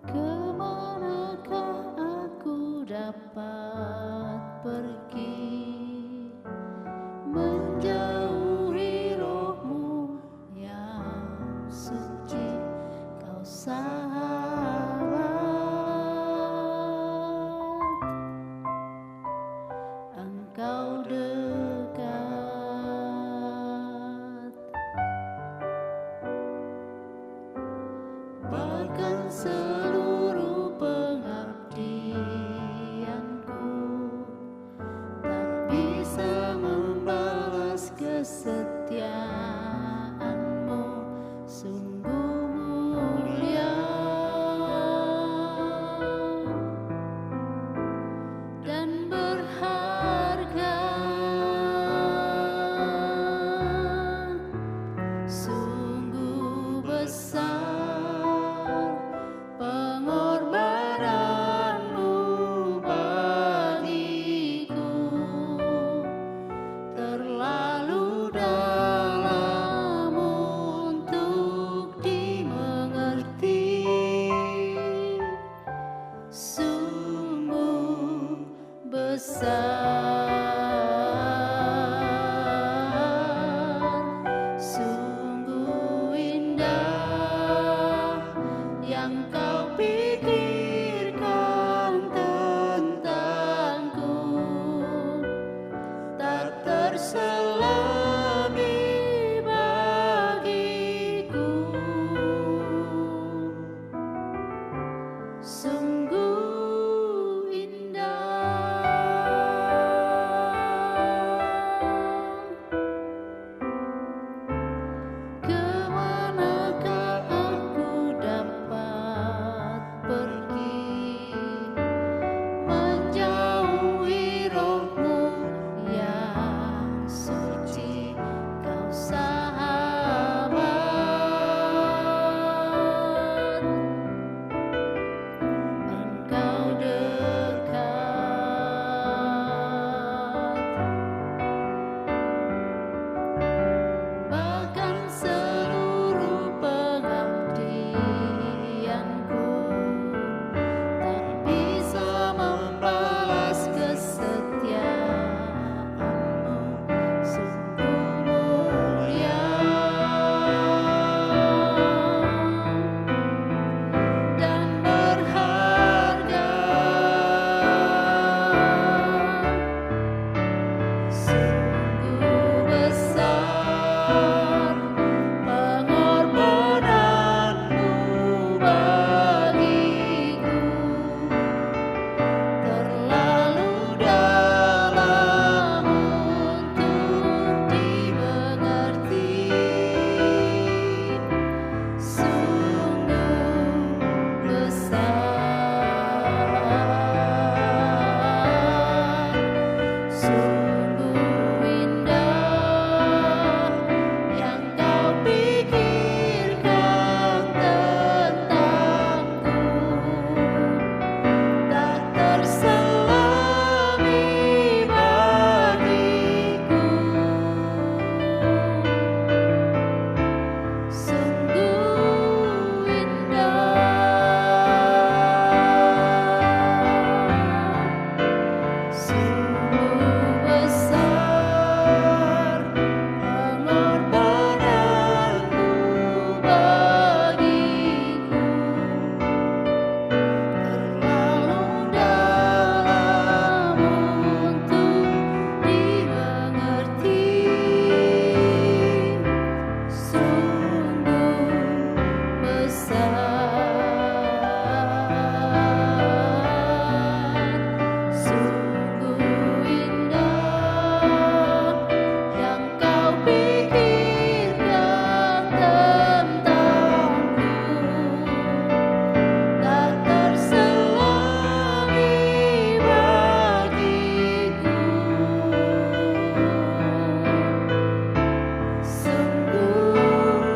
Kemanakah aku dapat pergi, menjauhi rohmu yang suci, kau sahabat. Engkau dekat, bahkan seluruh pengabdianku tak bisa membalas kesetiaanmu, sungguh mulia dan berharga, sungguh besar pengorbananmu bagiku, terlalu dalam untuk dimengerti, sungguh besar, sungguh indah yang kau pikirkan tentangku, tak terselami bagiku, sungguh indah. Kemanakah aku dapat pergi, menjauhi rohmu yang suci, kau sahabat. Engkau dekat, bahkan seluruh pengabdianku tak bisa membalas kesetiaanmu, sungguh mulia dan berharga, sungguh besar pengorbananmu bagiku, terlalu dalam untuk dimengerti, sungguh besar, sungguh indah yang kau pikirkan tentangku, tak terselami bagiku, sungguh indah, sungguh besar pengorbananmu bagiku, terlalu dalam untuk dimengerti, sungguh besar, sungguh indah yang kau pikirkan tentangku, tak terselami bagiku, sungguh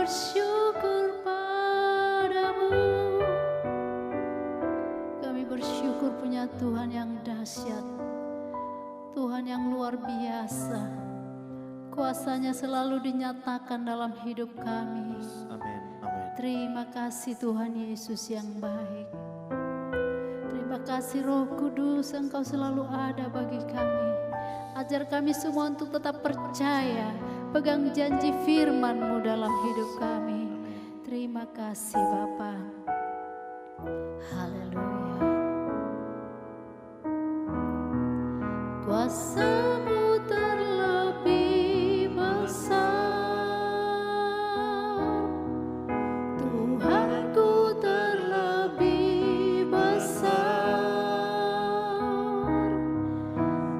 bersyukur padamu. Kami bersyukur punya Tuhan yang dahsyat, Tuhan yang luar biasa. Kuasanya selalu dinyatakan dalam hidup kami. Amin. Amin. Terima kasih Tuhan Yesus yang baik. Terima kasih Roh Kudus, Engkau selalu ada bagi kami. Ajar kami semua untuk tetap percaya, pegang janji firman-Mu dalam hidup kami. Terima kasih Bapa. Haleluya. Kuasa-Mu terlebih besar, Tuhanku terlebih besar.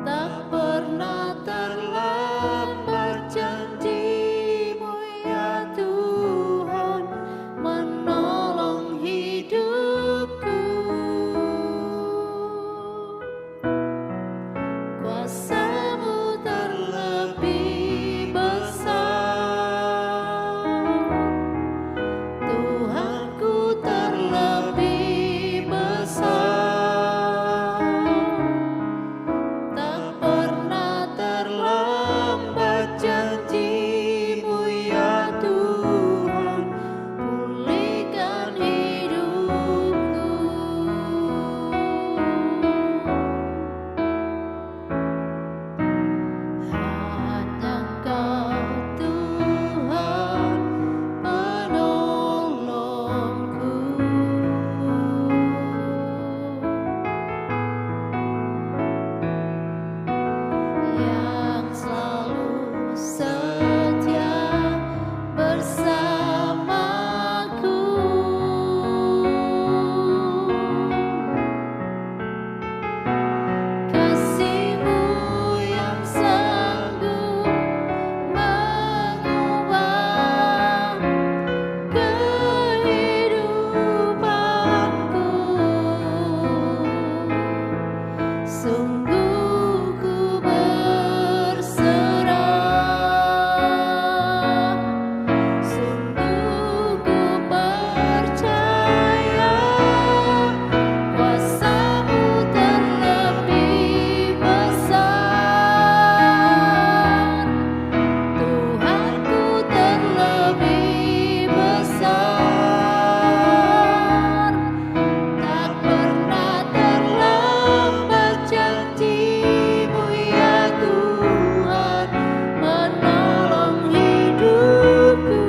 Tak pernah terlambat janji-Mu ya Tuhan, menolong hidupku. Kuasa-Mu terlebih besar, Tuhanku terlebih besar. Tak pernah terlambat janji-Mu ya Tuhan, pulihkan hidupku. Hanya Engkau Tuhan penolongku, yang selalu setia bersamaku. Kasih-Mu yang sanggup mengubah kehidupanku. Sungguh ku berserah, sungguh ku percaya. Kuasa-Mu terlebih besar, Tuhanku terlebih besar. Tak pernah terlambat janji-Mu ya Tuhan, menolong hidupku.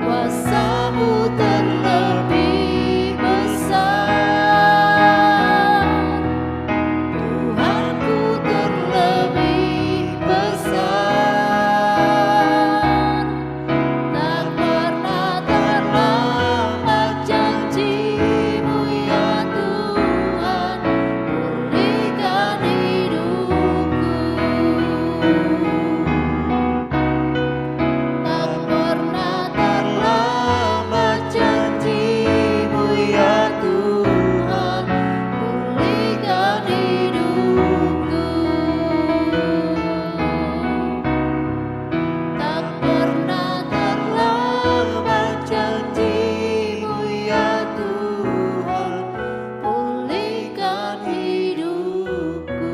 Kuasa-Mu terlebih besar, Tuhanku terlebih besar. Tak pernah terlambat janji-Mu ya Tuhan, pulihkan hidupku. Tak pernah terlambat janji-Mu ya Tuhan, pulihkan hidupku. Tak pernah terlambat janji-Mu ya Tuhan, pulihkan hidupku.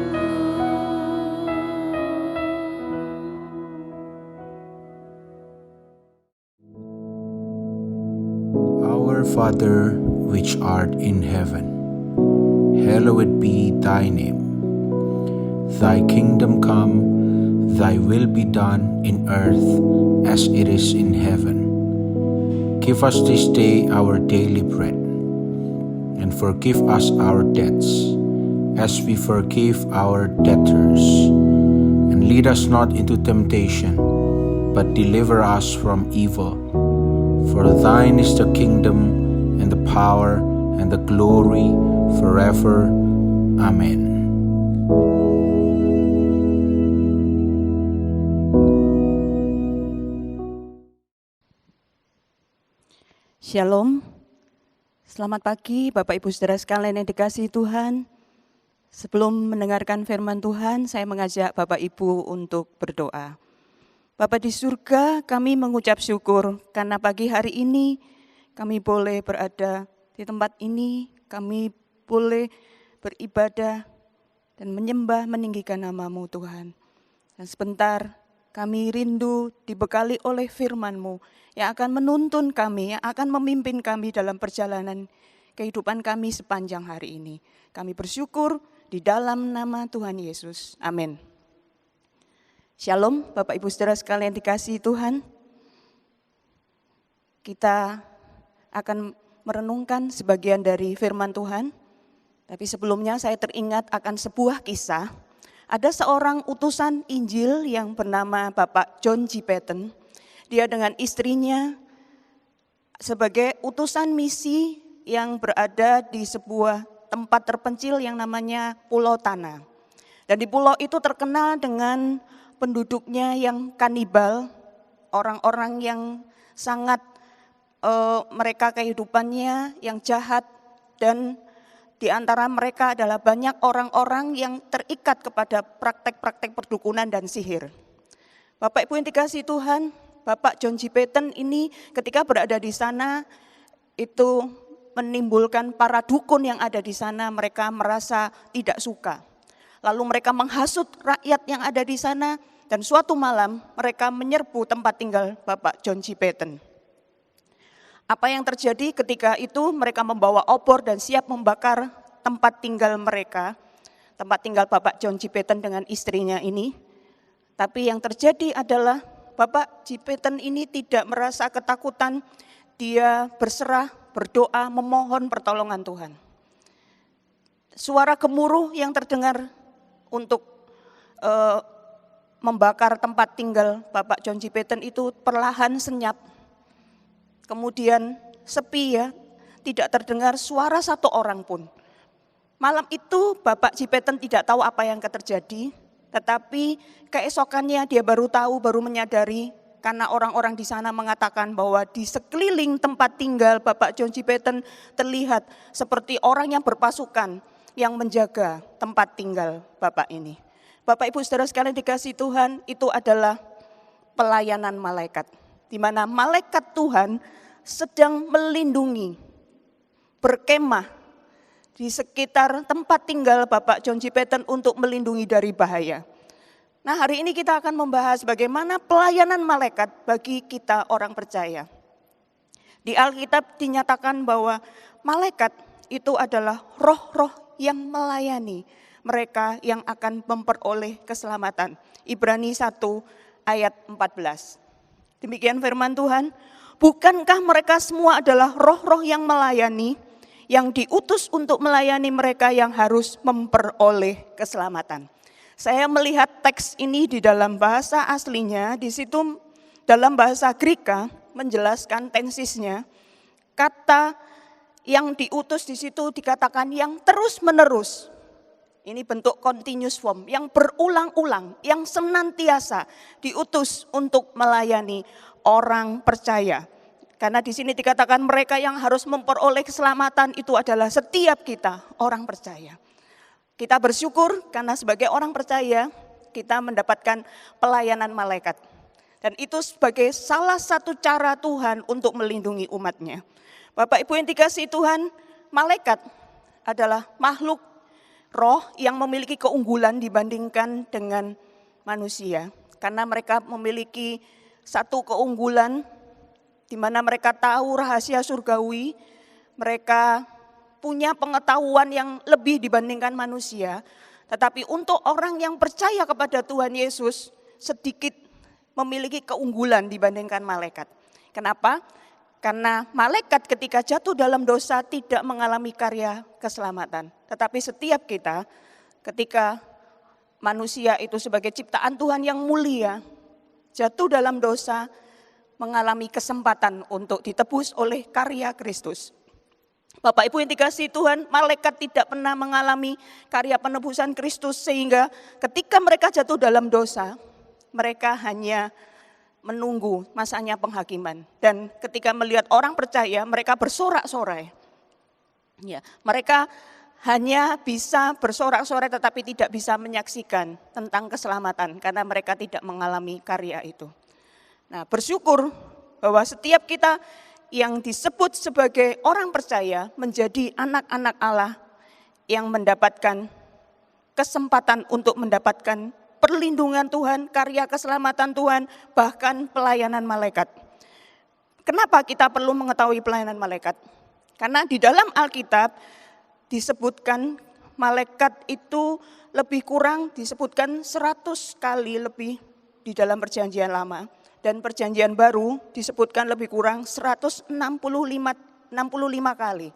Our Father, which art in heaven, hallowed be thy name. Thy kingdom come, thy will be done in earth as it is in heaven. Give us this day our daily bread, and forgive us our debts, as we forgive our debtors. And lead us not into temptation, but deliver us from evil. For thine is the kingdom, and the power, and the glory, forever. Amen. Shalom, selamat pagi Bapak Ibu Saudara sekalian yang dikasihi Tuhan. Sebelum mendengarkan firman Tuhan, saya mengajak Bapak Ibu untuk berdoa. Bapa di surga, kami mengucap syukur karena pagi hari ini kami boleh berada di tempat ini, kami boleh beribadah dan menyembah meninggikan nama-Mu Tuhan. Dan sebentar kami rindu dibekali oleh firman-Mu yang akan menuntun kami, yang akan memimpin kami dalam perjalanan kehidupan kami sepanjang hari ini. Kami bersyukur di dalam nama Tuhan Yesus. Amin. Shalom, Bapak Ibu Saudara sekalian dikasihi Tuhan. Kita akan merenungkan sebagian dari firman Tuhan. Tapi sebelumnya saya teringat akan sebuah kisah. Ada seorang utusan Injil yang bernama Bapak John G. Paton. Dia dengan istrinya sebagai utusan misi yang berada di sebuah tempat terpencil yang namanya Pulau Tana. Dan di pulau itu terkenal dengan penduduknya yang kanibal, orang-orang yang sangat mereka kehidupannya yang jahat, dan di antara mereka adalah banyak orang-orang yang terikat kepada praktek-praktek perdukunan dan sihir. Bapak Ibu yang dikasihi Tuhan, Bapak John G. Paton ini ketika berada di sana itu menimbulkan para dukun yang ada di sana, mereka merasa tidak suka. Lalu mereka menghasut rakyat yang ada di sana dan suatu malam mereka menyerbu tempat tinggal Bapak John G. Paton. Apa yang terjadi ketika itu mereka membawa obor dan siap membakar tempat tinggal mereka, tempat tinggal Bapak John G. Paton dengan istrinya ini. Tapi yang terjadi adalah Bapak G. Paton ini tidak merasa ketakutan, dia berserah, berdoa, memohon pertolongan Tuhan. Suara gemuruh yang terdengar untuk membakar tempat tinggal Bapak John G. Paton itu perlahan senyap. Kemudian sepi ya, tidak terdengar suara satu orang pun. Malam itu Bapak G. Paton tidak tahu apa yang terjadi, tetapi keesokannya dia baru tahu, baru menyadari karena orang-orang di sana mengatakan bahwa di sekeliling tempat tinggal Bapak John G. Paton terlihat seperti orang yang berpasukan yang menjaga tempat tinggal Bapak ini. Bapak Ibu Saudara sekalian dikasihi Tuhan, itu adalah pelayanan malaikat. Di mana malaikat Tuhan sedang melindungi, berkemah di sekitar tempat tinggal Bapak John G. Paton untuk melindungi dari bahaya. Nah, hari ini kita akan membahas bagaimana pelayanan malaikat bagi kita orang percaya. Di Alkitab dinyatakan bahwa malaikat itu adalah roh-roh yang melayani mereka yang akan memperoleh keselamatan. Ibrani 1 ayat 14. Demikian firman Tuhan, bukankah mereka semua adalah roh-roh yang melayani, yang diutus untuk melayani mereka yang harus memperoleh keselamatan. Saya melihat teks ini di dalam bahasa aslinya, di situ dalam bahasa Greka menjelaskan tensisnya, kata yang diutus di situ dikatakan yang terus-menerus. Ini bentuk continuous form, yang berulang-ulang, yang senantiasa diutus untuk melayani orang percaya. Karena di sini dikatakan mereka yang harus memperoleh keselamatan itu adalah setiap kita orang percaya. Kita bersyukur karena sebagai orang percaya kita mendapatkan pelayanan malaikat. Dan itu sebagai salah satu cara Tuhan untuk melindungi umatnya. Bapak Ibu yang dikasihi Tuhan, malaikat adalah makhluk roh yang memiliki keunggulan dibandingkan dengan manusia. Karena mereka memiliki satu keunggulan di mana mereka tahu rahasia surgawi, mereka punya pengetahuan yang lebih dibandingkan manusia. Tetapi untuk orang yang percaya kepada Tuhan Yesus, sedikit memiliki keunggulan dibandingkan malaikat. Kenapa? Karena malaikat ketika jatuh dalam dosa tidak mengalami karya keselamatan. Tetapi setiap kita ketika manusia itu sebagai ciptaan Tuhan yang mulia, jatuh dalam dosa, mengalami kesempatan untuk ditebus oleh karya Kristus. Bapak Ibu yang dikasihi Tuhan, malaikat tidak pernah mengalami karya penebusan Kristus sehingga ketika mereka jatuh dalam dosa, mereka hanya menunggu masanya penghakiman. Dan ketika melihat orang percaya, mereka bersorak-sorai. Ya, mereka hanya bisa bersorak-sorai tetapi tidak bisa menyaksikan tentang keselamatan karena mereka tidak mengalami karya itu. Nah, bersyukur bahwa setiap kita yang disebut sebagai orang percaya menjadi anak-anak Allah yang mendapatkan kesempatan untuk mendapatkan perlindungan Tuhan, karya keselamatan Tuhan, bahkan pelayanan malaikat. Kenapa kita perlu mengetahui pelayanan malaikat? Karena di dalam Alkitab disebutkan malaikat itu lebih kurang disebutkan 100 kali lebih di dalam perjanjian lama. Dan perjanjian baru disebutkan lebih kurang 165 kali.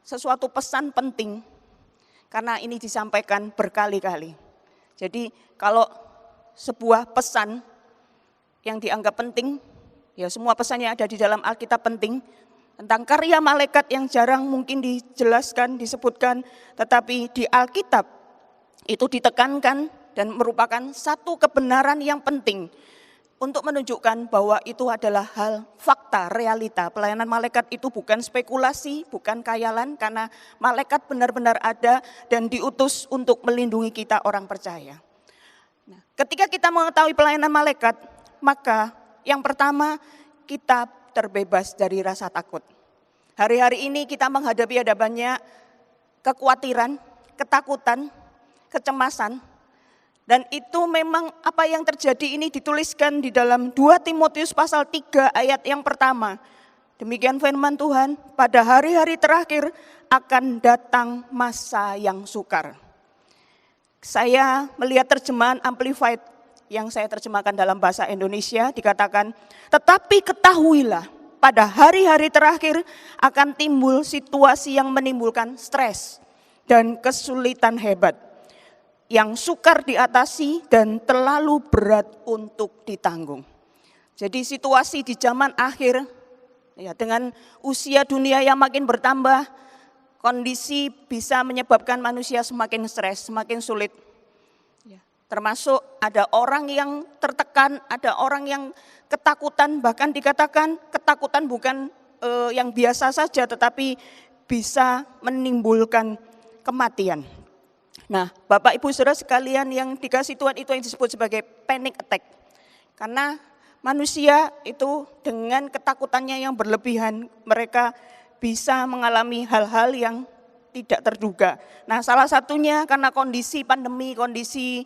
Sesuatu pesan penting karena ini disampaikan berkali-kali. Jadi kalau sebuah pesan yang dianggap penting, ya semua pesannya ada di dalam Alkitab penting, tentang karya malaikat yang jarang mungkin dijelaskan, disebutkan, tetapi di Alkitab itu ditekankan dan merupakan satu kebenaran yang penting untuk menunjukkan bahwa itu adalah hal fakta, realita. Pelayanan malaikat itu bukan spekulasi, bukan khayalan, karena malaikat benar-benar ada dan diutus untuk melindungi kita orang percaya. Nah, ketika kita mengetahui pelayanan malaikat, maka yang pertama kita terbebas dari rasa takut. Hari-hari ini kita menghadapi ada banyak kekhawatiran, ketakutan, kecemasan. Dan itu memang apa yang terjadi ini dituliskan di dalam 2 Timotius pasal 3 ayat yang pertama. Demikian firman Tuhan, pada hari-hari terakhir akan datang masa yang sukar. Saya melihat terjemahan Amplified yang saya terjemahkan dalam bahasa Indonesia dikatakan, tetapi ketahuilah pada hari-hari terakhir akan timbul situasi yang menimbulkan stres dan kesulitan hebat, yang sukar diatasi dan terlalu berat untuk ditanggung. Jadi situasi di zaman akhir, ya dengan usia dunia yang makin bertambah, kondisi bisa menyebabkan manusia semakin stres, semakin sulit. Ya, termasuk ada orang yang tertekan, ada orang yang ketakutan, bahkan dikatakan ketakutan bukan yang biasa saja, tetapi bisa menimbulkan kematian. Nah, Bapak Ibu Saudara sekalian yang dikasih Tuhan, itu yang disebut sebagai panic attack. Karena manusia itu dengan ketakutannya yang berlebihan, mereka bisa mengalami hal-hal yang tidak terduga. Nah, salah satunya karena kondisi pandemi, kondisi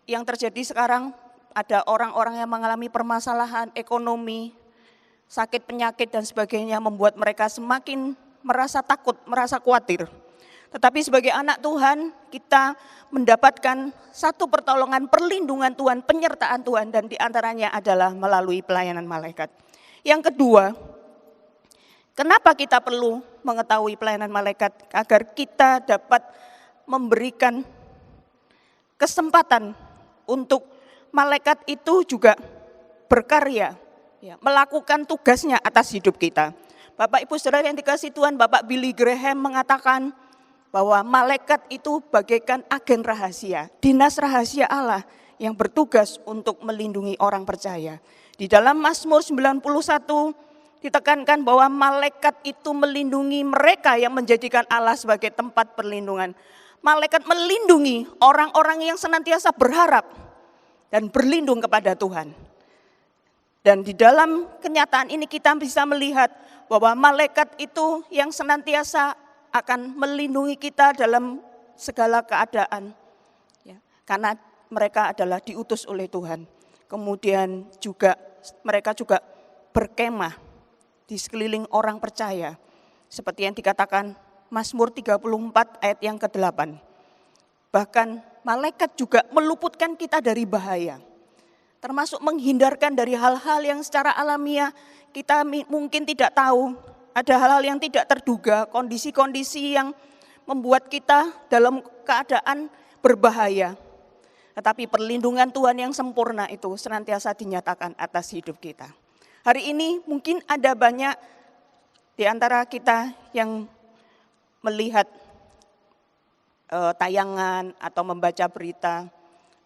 yang terjadi sekarang, ada orang-orang yang mengalami permasalahan ekonomi, sakit penyakit dan sebagainya, membuat mereka semakin merasa takut, merasa khawatir. Tetapi sebagai anak Tuhan, kita mendapatkan satu pertolongan, perlindungan Tuhan, penyertaan Tuhan, dan diantaranya adalah melalui pelayanan malaikat. Yang kedua, kenapa kita perlu mengetahui pelayanan malaikat? Agar kita dapat memberikan kesempatan untuk malaikat itu juga berkarya, ya, melakukan tugasnya atas hidup kita. Bapak Ibu Saudara yang dikasih Tuhan, Bapak Billy Graham mengatakan bahwa malaikat itu bagaikan agen rahasia, dinas rahasia Allah yang bertugas untuk melindungi orang percaya. Di dalam Mazmur 91 ditekankan bahwa malaikat itu melindungi mereka yang menjadikan Allah sebagai tempat perlindungan. Malaikat melindungi orang-orang yang senantiasa berharap dan berlindung kepada Tuhan. Dan di dalam kenyataan ini kita bisa melihat bahwa malaikat itu yang senantiasa akan melindungi kita dalam segala keadaan, ya, karena mereka adalah diutus oleh Tuhan. Kemudian juga mereka juga berkemah di sekeliling orang percaya, seperti yang dikatakan Mazmur 34 ayat yang ke-8. Bahkan malaikat juga meluputkan kita dari bahaya, termasuk menghindarkan dari hal-hal yang secara alamiah kita mungkin tidak tahu. Ada hal-hal yang tidak terduga, kondisi-kondisi yang membuat kita dalam keadaan berbahaya. Tetapi perlindungan Tuhan yang sempurna itu senantiasa dinyatakan atas hidup kita. Hari ini mungkin ada banyak di antara kita yang melihat tayangan atau membaca berita,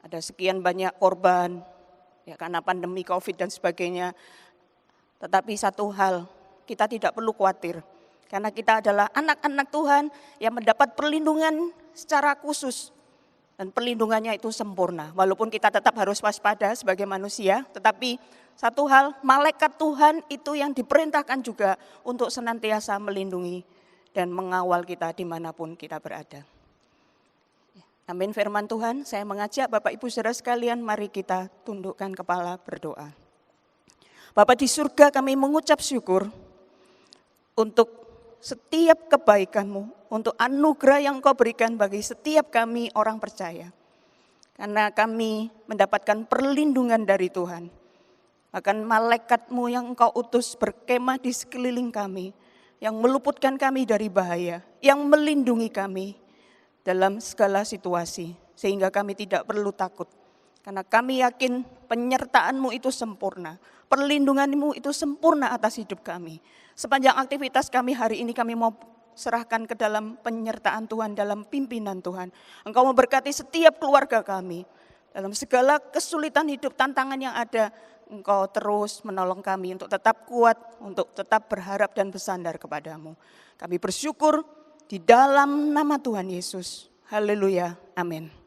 ada sekian banyak korban ya karena pandemi COVID dan sebagainya. Tetapi satu hal, kita tidak perlu khawatir, karena kita adalah anak-anak Tuhan yang mendapat perlindungan secara khusus. Dan perlindungannya itu sempurna. Walaupun kita tetap harus waspada sebagai manusia, tetapi satu hal, malaikat Tuhan itu yang diperintahkan juga untuk senantiasa melindungi dan mengawal kita dimanapun kita berada. Amin firman Tuhan, saya mengajak Bapak Ibu saudara sekalian, mari kita tundukkan kepala berdoa. Bapa di surga, kami mengucap syukur untuk setiap kebaikan-Mu, untuk anugerah yang Kau berikan bagi setiap kami orang percaya. Karena kami mendapatkan perlindungan dari Tuhan. Bahkan malaikat-Mu yang Engkau utus berkemah di sekeliling kami, yang meluputkan kami dari bahaya, yang melindungi kami dalam segala situasi, sehingga kami tidak perlu takut. Karena kami yakin penyertaan-Mu itu sempurna, perlindungan-Mu itu sempurna atas hidup kami. Sepanjang aktivitas kami hari ini kami mau serahkan ke dalam penyertaan Tuhan, dalam pimpinan Tuhan. Engkau memberkati setiap keluarga kami. Dalam segala kesulitan hidup, tantangan yang ada, Engkau terus menolong kami untuk tetap kuat, untuk tetap berharap dan bersandar kepadamu. Kami bersyukur di dalam nama Tuhan Yesus. Haleluya. Amin.